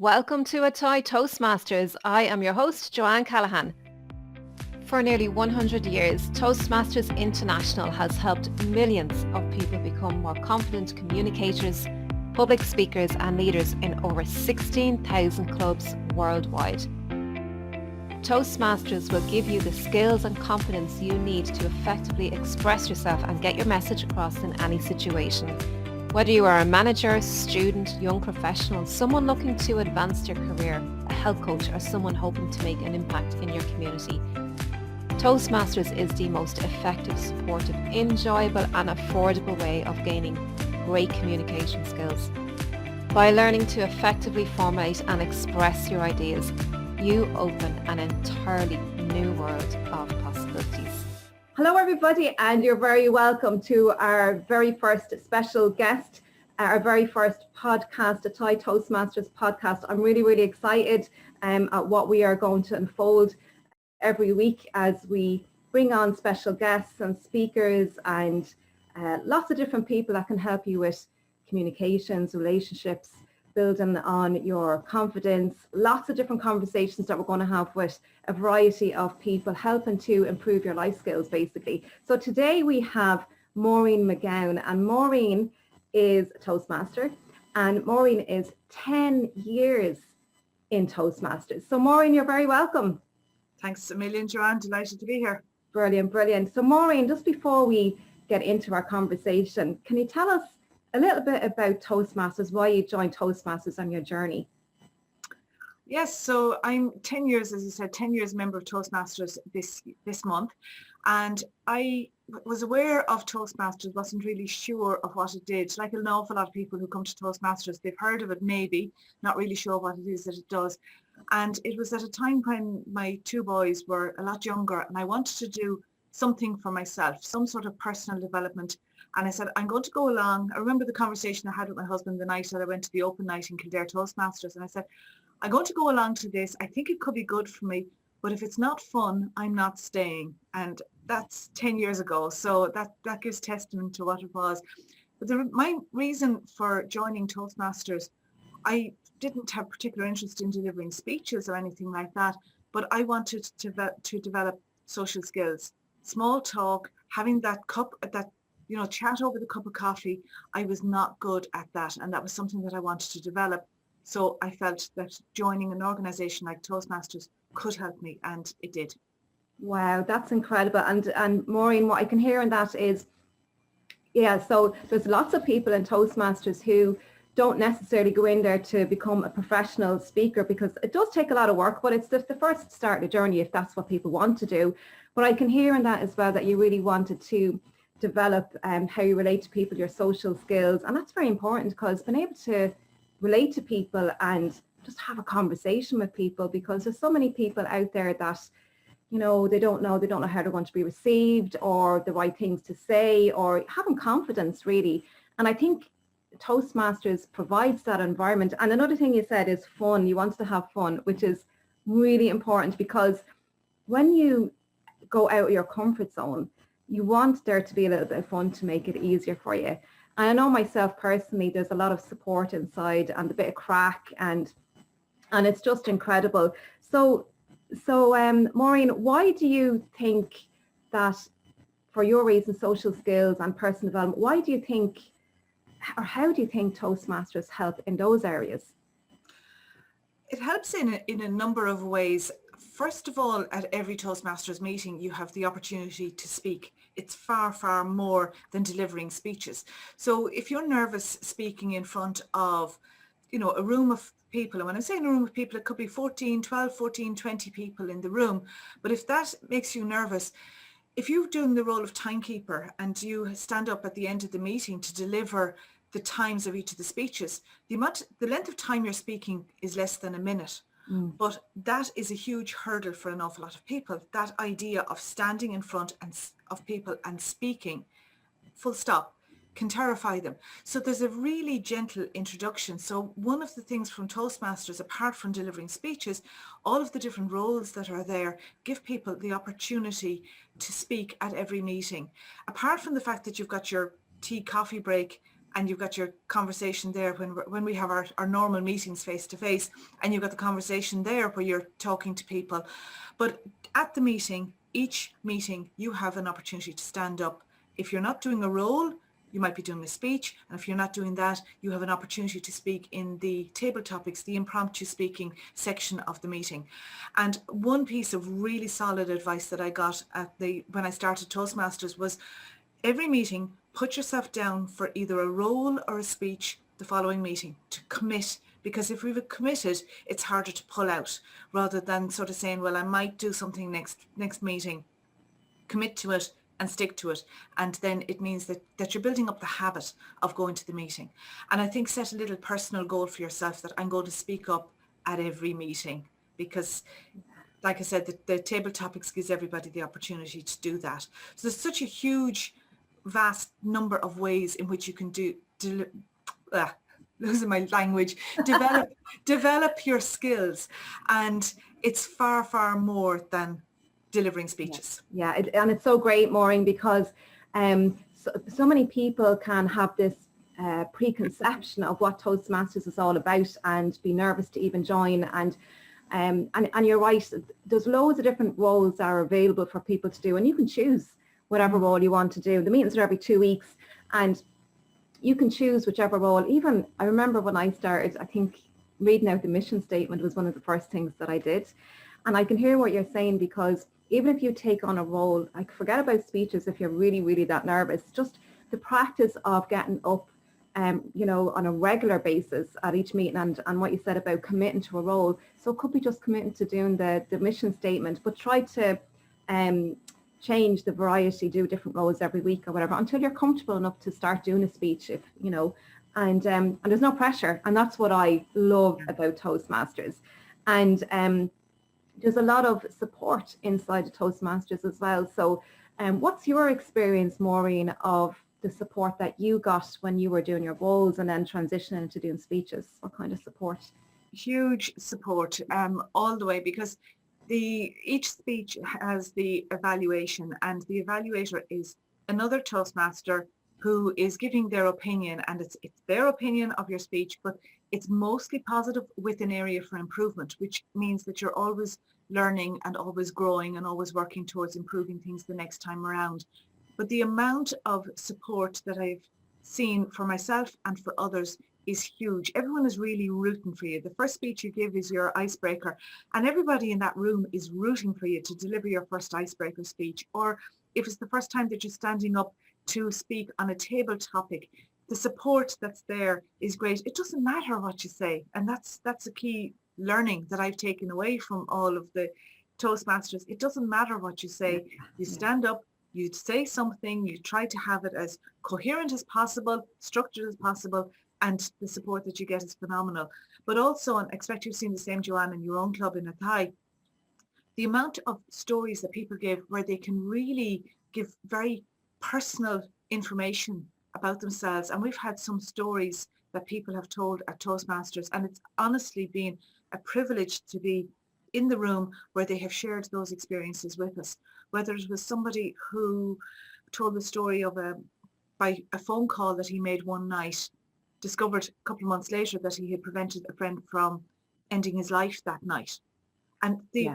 Welcome to Toastmasters. I am your host, Johann. For nearly 100 years, Toastmasters International has helped millions of people become more confident communicators, public speakers and leaders in over 16,000 clubs worldwide. Toastmasters will give you the skills and confidence you need to effectively express yourself and get your message across in any situation. Whether you are a manager, student, young professional, someone looking to advance their career, a health coach, or someone hoping to make an impact in your community, Toastmasters is the most effective, supportive, enjoyable and affordable way of gaining great communication skills. By learning to effectively formulate and express your ideas, you open an entirely new world of possibilities. Hello everybody, and you're very welcome to our very first special guest, our very first podcast, the Toastmasters podcast. I'm really excited at what we are going to unfold every week as we bring on special guests and speakers and lots of different people that can help you with communications, relationships, building on your confidence, lots of different conversations that we're going to have with a variety of people helping to improve your life skills basically. So today we have Maureen Mc Gowen, and Maureen is a Toastmaster, and Maureen is 10 years in Toastmasters. So Maureen, you're very welcome. Thanks a million, Joanne. Delighted to be here. Brilliant. So Maureen, just before we get into our conversation, can you tell us a little bit about Toastmasters, why you joined Toastmasters on your journey? Yes, so I'm 10 years, as you said, 10 years member of Toastmasters this month. And I was aware of Toastmasters, wasn't really sure of what it did. Like an awful lot of people who come to Toastmasters, they've heard of it maybe, not really sure what it is that it does. And it was at a time when my two boys were a lot younger and I wanted to do something for myself, some sort of personal development. And I said, I'm going to go along. I remember the conversation I had with my husband the night that I went to the open night in Kildare Toastmasters. And I said, I'm going to go along to this. I think it could be good for me. But if it's not fun, I'm not staying. And that's 10 years ago. So that gives testament to what it was. But my reason for joining Toastmasters, I didn't have particular interest in delivering speeches or anything like that. But I wanted to develop social skills, small talk, having that chat over the cup of coffee. I was not good at that, and that was something that I wanted to develop. So I felt that joining an organisation like Toastmasters could help me, and it did. Wow, that's incredible. And Maureen, what I can hear in that is, so there's lots of people in Toastmasters who don't necessarily go in there to become a professional speaker, because it does take a lot of work, but it's the first start of the journey if that's what people want to do. But I can hear in that as well that you really wanted to develop how you relate to people, your social skills, and that's very important, because being able to relate to people and just have a conversation with people, because there's so many people out there that they don't know how they're going to be received or the right things to say or having confidence really. And I think Toastmasters provides that environment. And another thing you said is fun. You want to have fun, which is really important, because when you go out of your comfort zone, you want there to be a little bit of fun to make it easier for you. And I know myself personally, there's a lot of support inside and a bit of crack, and it's just incredible. So Maureen, why do you think that, for your reasons, social skills and personal development, why do you think, or how do you think Toastmasters help in those areas? It helps in a number of ways. First of all, at every Toastmasters meeting, you have the opportunity to speak. It's far more than delivering speeches. So if you're nervous speaking in front of, a room of people, and when I say in a room of people, it could be 12, 14, 20 people in the room. But if that makes you nervous, if you're doing the role of timekeeper and you stand up at the end of the meeting to deliver the times of each of the speeches, the length of time you're speaking is less than a minute. But that is a huge hurdle for an awful lot of people. That idea of standing in front of people and speaking, full stop, can terrify them. So there's a really gentle introduction. So one of the things from Toastmasters, apart from delivering speeches, all of the different roles that are there give people the opportunity to speak at every meeting. Apart from the fact that you've got your tea coffee break and you've got your conversation there when we have our normal meetings face to face, and you've got the conversation there where you're talking to people. But at the meeting, each meeting, you have an opportunity to stand up. If you're not doing a role, you might be doing a speech, and if you're not doing that, you have an opportunity to speak in the table topics, the impromptu speaking section of the meeting. And one piece of really solid advice that I got when I started Toastmasters was, every meeting, put yourself down for either a role or a speech the following meeting, to commit, because if we've committed, it's harder to pull out, rather than sort of saying, well, I might do something next meeting. Commit to it and stick to it, and then it means that you're building up the habit of going to the meeting. And I think set a little personal goal for yourself that I'm going to speak up at every meeting, because like I said, the table topics gives everybody the opportunity to do that. So there's such a huge, vast number of ways in which you can losing my language, develop your skills, and it's far, far more than delivering speeches. Yeah, and it's so great, Maureen, because so many people can have this preconception of what Toastmasters is all about and be nervous to even join. And you're right, there's loads of different roles that are available for people to do, and you can choose whatever role you want to do. The meetings are every 2 weeks, and you can choose whichever role. Even I remember when I started, I think reading out the mission statement was one of the first things that I did. And I can hear what you're saying, because even if you take on a role, like, forget about speeches if you're really, really that nervous, just the practice of getting up, you know, on a regular basis at each meeting, and what you said about committing to a role. So it could be just committing to doing the mission statement, but try to change the variety, do different roles every week or whatever, until you're comfortable enough to start doing a speech, if you know, and there's no pressure. And that's what I love about Toastmasters. And there's a lot of support inside of Toastmasters as well. So what's your experience, Maureen, of the support that you got when you were doing your roles and then transitioning into doing speeches? What kind of support? Huge support all the way, because each speech has the evaluation, and the evaluator is another Toastmaster who is giving their opinion, and it's their opinion of your speech, but it's mostly positive with an area for improvement, which means that you're always learning and always growing and always working towards improving things the next time around. But the amount of support that I've seen for myself and for others is huge. Everyone is really rooting for you. The first speech you give is your icebreaker, and everybody in that room is rooting for you to deliver your first icebreaker speech. Or if it's the first time that you're standing up to speak on a table topic, the support that's there is great. It doesn't matter what you say, and that's a key learning that I've taken away from all of the Toastmasters. It doesn't matter what you say. You stand up, you say something, you try to have it as coherent as possible, structured as possible, and the support that you get is phenomenal. But also, and I expect you've seen the same, Johann, in your own club in Athy, the amount of stories that people give where they can really give very personal information about themselves. And we've had some stories that people have told at Toastmasters, and it's honestly been a privilege to be in the room where they have shared those experiences with us. Whether it was somebody who told the story of by a phone call that he made one night, discovered a couple of months later that he had prevented a friend from ending his life that night. And the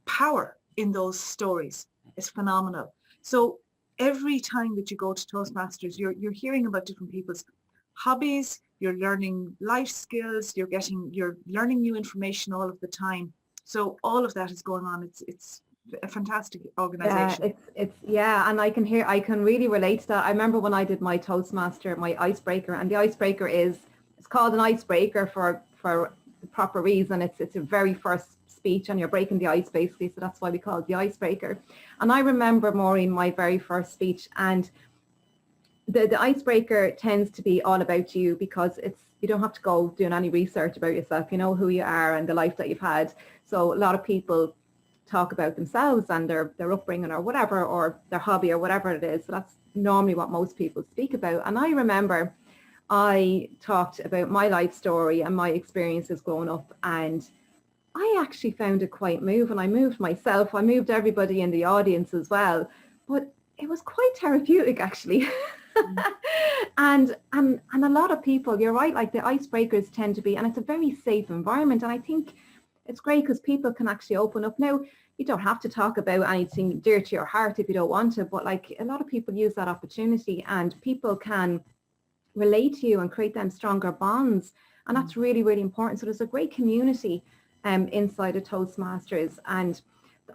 power in those stories is phenomenal. So every time that you go to Toastmasters, you're hearing about different people's hobbies, you're learning life skills, you're learning new information all of the time. So all of that is going on. It's a fantastic organization. And I can really relate to that. I remember when I did my Toastmaster, my icebreaker, and the icebreaker it's called an icebreaker for the proper reason. It's a very first speech, and you're breaking the ice basically, so that's why we call it the icebreaker. And I remember, Maureen, my very first speech, and the icebreaker tends to be all about you, because you don't have to go doing any research about yourself. You know who you are and the life that you've had. So a lot of people talk about themselves and their upbringing or whatever, or their hobby or whatever it is. So that's normally what most people speak about. And I remember I talked about my life story and my experiences growing up, and I actually found it quite moving. I moved myself, I moved everybody in the audience as well, but it was quite therapeutic actually. and a lot of people, you're right, like the icebreakers tend to be, and it's a very safe environment. And I think it's great because people can actually open up. Now, you don't have to talk about anything dear to your heart if you don't want to, but like a lot of people use that opportunity and people can relate to you and create them stronger bonds. And that's really, really important. So there's a great community inside of Toastmasters. And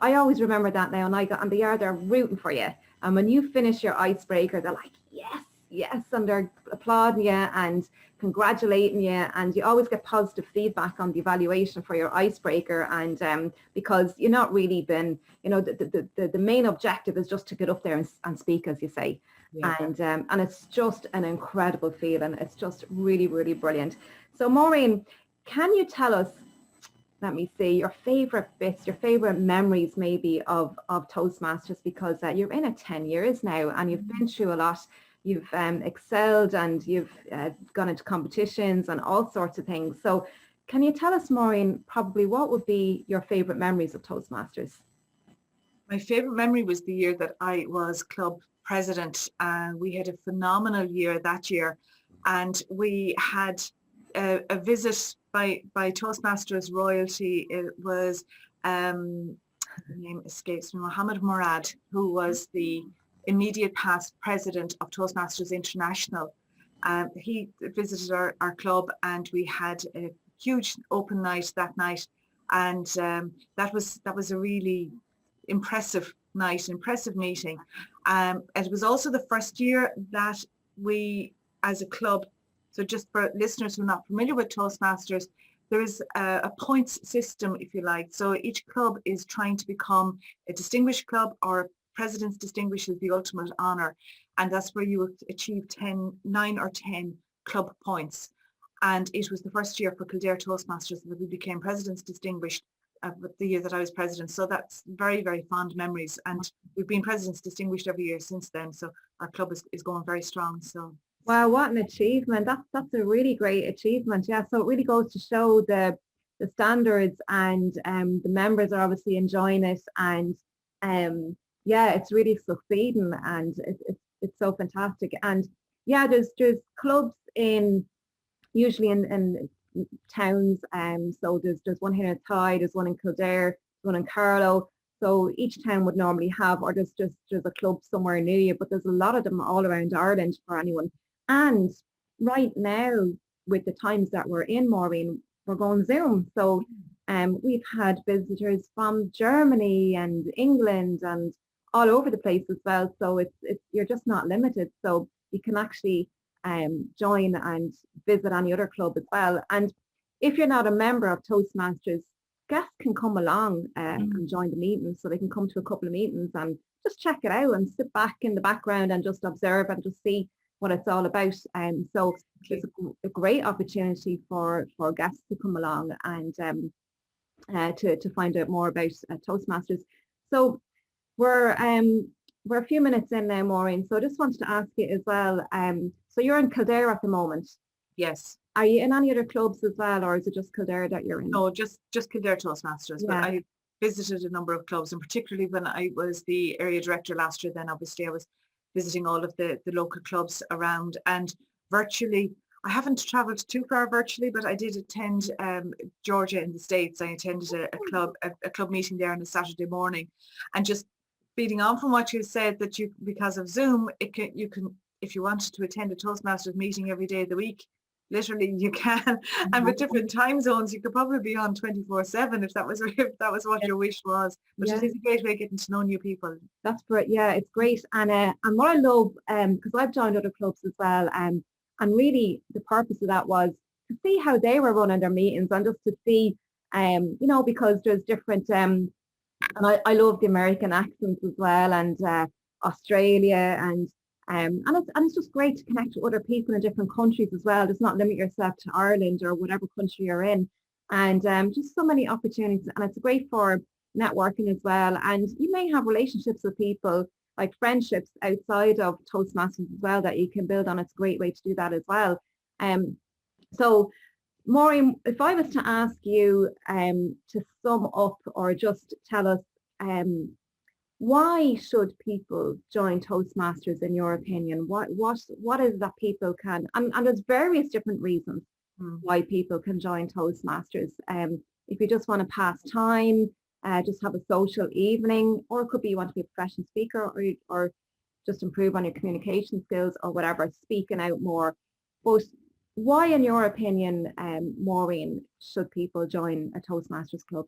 I always remember that now, and I got on the yard, they're rooting for you. And when you finish your icebreaker, they're like, yes, yes, and they're applauding you and congratulating you, and you always get positive feedback on the evaluation for your icebreaker. And because you're not really been, the main objective is just to get up there and speak, as you say. Yeah. And it's just an incredible feeling. It's just really, really brilliant. So Maureen, can you tell us, let me see, your favorite bits, your favorite memories maybe of Toastmasters, because you're in it 10 years now and you've been through a lot. You've excelled and you've gone into competitions and all sorts of things. So can you tell us, Maureen, probably what would be your favorite memories of Toastmasters? My favorite memory was the year that I was club president, and we had a phenomenal year that year. And we had a visit by Toastmasters royalty. It was, the name escapes me, Mohammed Murad, who was the immediate past president of Toastmasters International. He visited our club, and we had a huge open night that night. And that was a really impressive night, impressive meeting. It was also the first year that we, as a club, so just for listeners who are not familiar with Toastmasters, there is a points system, if you like. So each club is trying to become a distinguished club, or President's Distinguished is the ultimate honour. And that's where you achieve 9 or 10 club points. And it was the first year for Kildare Toastmasters that we became President's Distinguished the year that I was president. So that's very, very fond memories. And we've been President's Distinguished every year since then. So our club is going very strong. So. Wow, what an achievement. That's a really great achievement. Yeah, so it really goes to show the standards, and the members are obviously enjoying it, and yeah, it's really succeeding, and it's so fantastic. And yeah, there's clubs usually in towns, so there's one here in Tye, there's one in Kildare, one in Carlow. So each town would normally have, or there's a club somewhere near you, but there's a lot of them all around Ireland for anyone. And right now, with the times that we're in, Maureen, we're going Zoom. So we've had visitors from Germany and England and all over the place as well. So you're just not limited. So you can actually join and visit any other club as well. And if you're not a member of Toastmasters, guests can come along and join the meetings. So they can come to a couple of meetings and just check it out and sit back in the background and just observe and just see what it's all about. So it's a great opportunity for guests to come along and to find out more about Toastmasters. So we're a few minutes in now, Maureen. So I just wanted to ask you as well. So you're in Kildare at the moment. Yes. Are you in any other clubs as well, or is it just Kildare that you're in? No, just Kildare Toastmasters. Yeah. But I visited a number of clubs, and particularly when I was the area director last year, then obviously I was visiting all of the local clubs around, and virtually, I haven't travelled too far virtually, but I did attend Georgia in the States. I attended a club meeting there on a Saturday morning, and just feeding on from what you said, that because of Zoom, you can if you wanted to attend a Toastmasters meeting every day of the week, literally you can. And with different time zones, you could probably be on 24/7 if that was what your wish was. But it is a great way of getting to know new people. That's great. Yeah, it's great. And what I love, because I've joined other clubs as well, and really the purpose of that was to see how they were running their meetings, and just to see, because there's different, and I love the American accents as well, and Australia, and it's just great to connect with other people in different countries as well. Just not limit yourself to Ireland or whatever country you're in, and just so many opportunities. And it's great for networking as well. And you may have relationships with people, like friendships outside of Toastmasters as well, that you can build on. It's a great way to do that as well. So Maureen, if I was to ask you to sum up or just tell us Why should people join Toastmasters in your opinion? What is that people can, and there's various different reasons why people can join Toastmasters. If you just want to pass time, just have a social evening, or it could be you want to be a professional speaker, or just improve on your communication skills or whatever, speaking out more. But why, in your opinion, Maureen, should people join a Toastmasters club?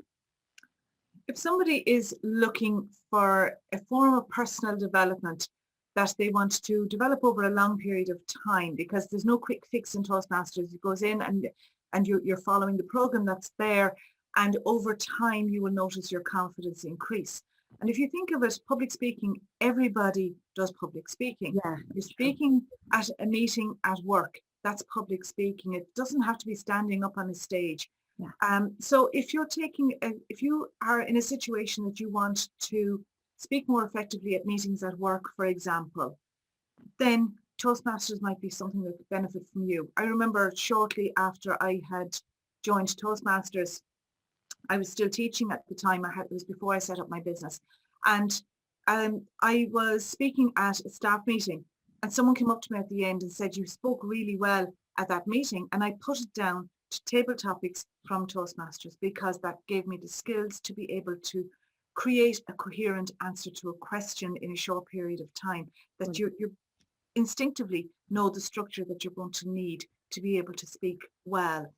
If somebody is looking for a form of personal development that they want to develop over a long period of time, because there's no quick fix in Toastmasters. It goes in and you're following the program that's there, and over time you will notice your confidence increase. And if you think of it, public speaking, everybody does public speaking. Yeah, You're speaking at a meeting at work. That's public speaking. It doesn't have to be standing up on a stage. Yeah. So if you are in a situation that you want to speak more effectively at meetings at work, for example, then Toastmasters might be something that could benefit from you. I remember shortly after I had joined Toastmasters, I was still teaching at the time. It was before I set up my business, and I was speaking at a staff meeting, and someone came up to me at the end and said, "You spoke really well at that meeting," and I put it down to table topics from Toastmasters, because that gave me the skills to be able to create a coherent answer to a question in a short period of time, that you instinctively know the structure that you're going to need to be able to speak well.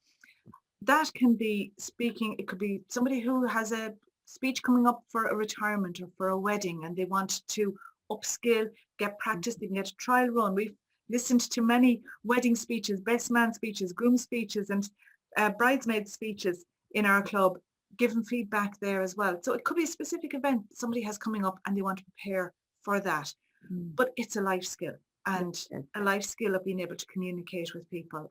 That can be speaking, it could be somebody who has a speech coming up for a retirement or for a wedding, and they want to upskill, get practice, they can get a trial run. We've listened to many wedding speeches, best man speeches, groom speeches, and bridesmaid speeches in our club, given feedback there as well. So it could be a specific event somebody has coming up and they want to prepare for that. But it's a life skill, and a life skill of being able to communicate with people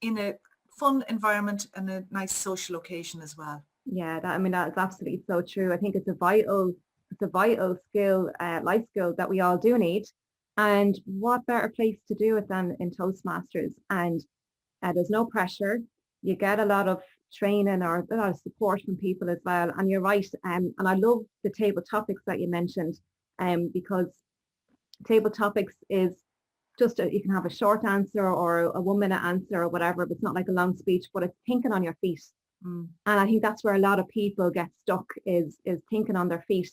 in a fun environment and a nice social occasion as well. Yeah, that's absolutely so true. I think it's a vital skill, life skill that we all do need. And what better place to do it than in Toastmasters? And there's no pressure. You get a lot of training or a lot of support from people as well. And you're right. And I love the table topics that you mentioned, because table topics is just you can have a short answer or a 1 minute answer or whatever, but it's not like a long speech, but it's thinking on your feet. And I think that's where a lot of people get stuck, is thinking on their feet.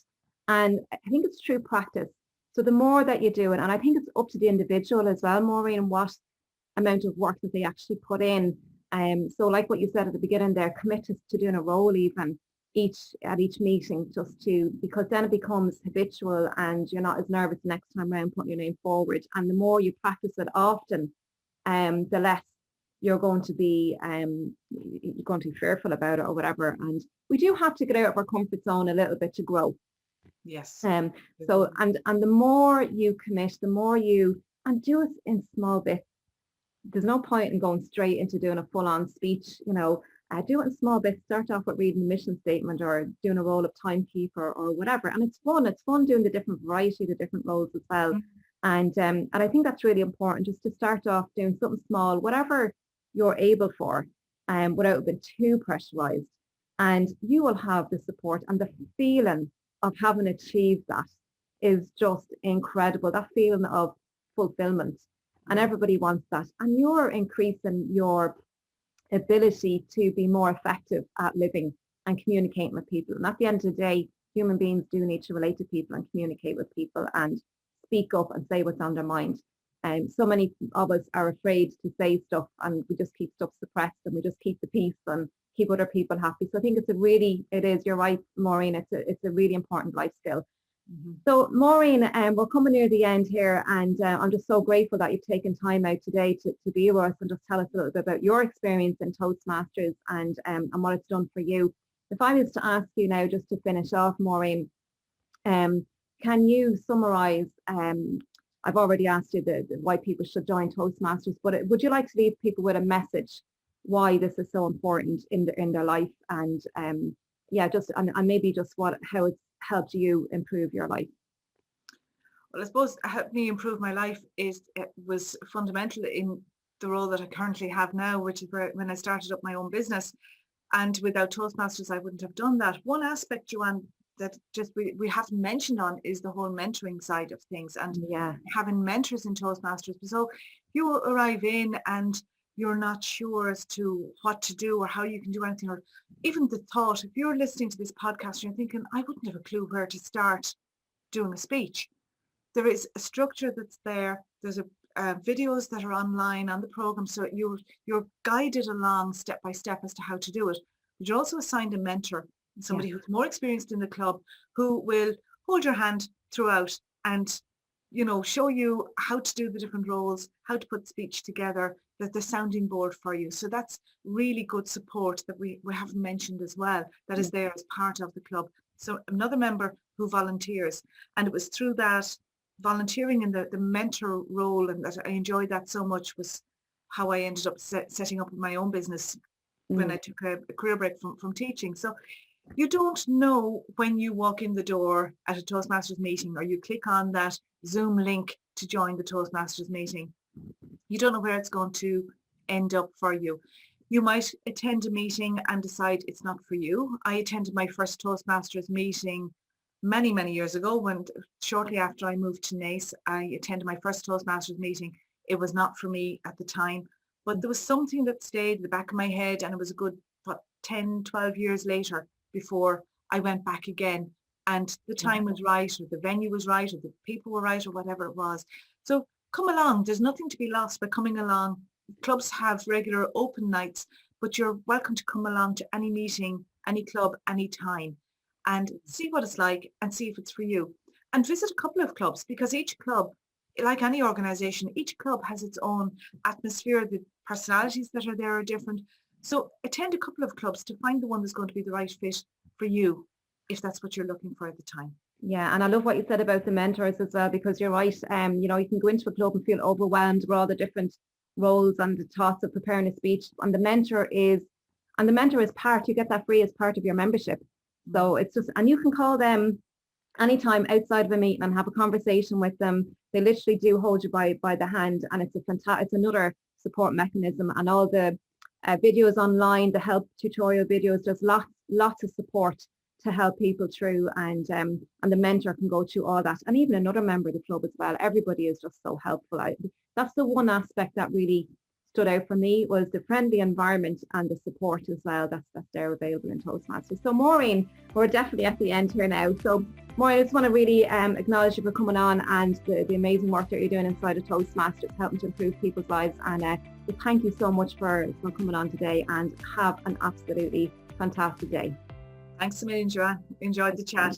And I think it's true practice. So the more that you do it, and I think it's up to the individual as well, Maureen, what amount of work that they actually put in. So like what you said at the beginning there, commit to doing a role even at each meeting, because then it becomes habitual and you're not as nervous the next time around putting your name forward. And the more you practice it often, the less you're going to be fearful about it or whatever. And we do have to get out of our comfort zone a little bit to grow. Yes. So and the more you commit, the more you, and do it in small bits. There's no point in going straight into doing a full-on speech, do it in small bits. Start off with reading the mission statement or doing a role of timekeeper or whatever. And it's fun doing the different variety, the different roles as well. And I think that's really important, just to start off doing something small, whatever you're able for, without being too pressurized. And you will have the support, and the feeling of having achieved that is just incredible. That feeling of fulfillment, and everybody wants that. And you're increasing your ability to be more effective at living and communicating with people. And at the end of the day, human beings do need to relate to people and communicate with people and speak up and say what's on their mind. So many of us are afraid to say stuff, and we just keep stuff suppressed, and we just keep the peace and keep other people happy. So I think you're right, Maureen, it's a really important life skill. So Maureen, we're coming near the end here, and I'm just so grateful that you've taken time out today to be with us and just tell us a little bit about your experience in Toastmasters and what it's done for you. If I was to ask you now, just to finish off, Maureen, can you summarise, I've already asked you why people should join Toastmasters, but would you like to leave people with a message why this is so important in their life, and and maybe just how it's helped you improve your life? Well, I suppose helped me improve my life was fundamental in the role that I currently have now, which is when I started up my own business. And without Toastmasters, I wouldn't have done that. One aspect, Johann, that just we haven't mentioned on is the whole mentoring side of things, and Yeah. having mentors in Toastmasters. So you arrive in and you're not sure as to what to do or how you can do anything, or even the thought, if you're listening to this podcast and you're thinking, I wouldn't have a clue where to start doing a speech. There is a structure that's there. There's videos that are online on the program, so you're guided along step by step as to how to do it. But you're also assigned a mentor, somebody who's more experienced in the club, who will hold your hand throughout and show you how to do the different roles, how to put speech together, the sounding board for you. So that's really good support that we haven't mentioned as well, that is there as part of the club. So another member who volunteers, and it was through that volunteering in the mentor role, and that I enjoyed that so much, was how I ended up setting up my own business when I took a career break from teaching. So you don't know when you walk in the door at a Toastmasters meeting, or you click on that Zoom link to join the Toastmasters meeting. You don't know where it's going to end up for you. You might attend a meeting and decide it's not for you. I attended my first Toastmasters meeting many, many years ago, when shortly after I moved to Naas, I attended my first Toastmasters meeting. It was not for me at the time, but there was something that stayed in the back of my head, and it was a good 10, 12 years later before I went back again, and the time was right, or the venue was right, or the people were right, or whatever it was. So come along. There's nothing to be lost by coming along. Clubs have regular open nights, but you're welcome to come along to any meeting, any club, any time, and see what it's like and see if it's for you. And visit a couple of clubs, because each club, like any organization, each club has its own atmosphere. The personalities that are there are different. So attend a couple of clubs to find the one that's going to be the right fit for you, if that's what you're looking for at the time. Yeah, and I love what you said about the mentors as well, because you're right. You can go into a club and feel overwhelmed with all the different roles and the thoughts of preparing a speech. And the mentor is part, you get that free as part of your membership. So it's just, and you can call them anytime outside of a meeting and have a conversation with them. They literally do hold you by the hand, and it's another support mechanism. And all the videos online, the help tutorial videos, there's lots of support to help people through, and the mentor can go through all that, and even another member of the club as well. Everybody is just so helpful. That's the one aspect that really stood out for me, was the friendly environment and the support as well that's there available in Toastmasters. So Maureen, we're definitely at the end here now. So Maureen, I just want to really acknowledge you for coming on, and the amazing work that you're doing inside of Toastmasters, helping to improve people's lives. And thank you so much for coming on today, and have an absolutely fantastic day. Thanks a million, Joanne. Enjoyed the chat.